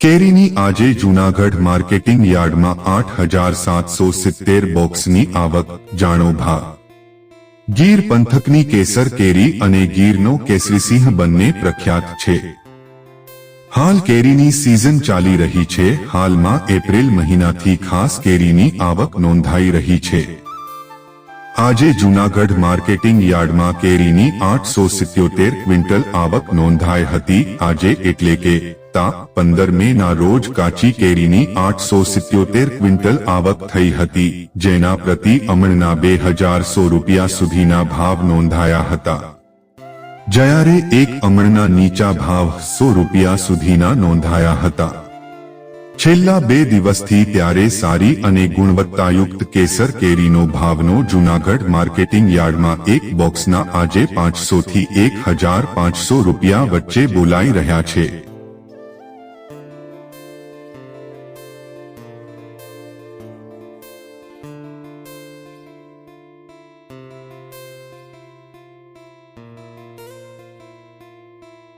કેરીની આજે જૂનાગઢ માર્કેટિંગ યાર્ડમાં 8,770 બોક્સની આવક, જાણો ભાવ। ગીર પંથકની કેસર કેરી અને ગીરનો કેસરીસિંહ બંને પ્રખ્યાત છે। હાલ કેરીની સિઝન ચાલી રહી છે। હાલમાં એપ્રિલ મહિનાથી ખાસ કેરીની આવક નોંધાઈ રહી છે। આજે જૂનાગઢ માર્કેટિંગ યાર્ડમાં કેરીની 877 ક્વિન્ટલ આવક નોંધાઈ હતી। આજે એટલે કે તા 15 મેના રોજ કાચી કેરીની 877 ક્વિન્ટલ આવક થઈ હતી, જેના પ્રતિ અમણના 2100 રૂપિયા સુધીના ભાવ નોંધાયા હતા, જ્યારે એક અમણના નીચા ભાવ 100 રૂપિયા સુધીના નોંધાયા હતા। છેલ્લા 2 દિવસથી ત્યારે સારી અને ગુણવત્તાયુક્ત કેસર કેરીનો ભાવનો જૂનાગઢ માર્કેટિંગ યાર્ડમાં એક બોક્સના આજે 500 થી 1500 રૂપિયા વચ્ચે બોલાઈ રહ્યા છે।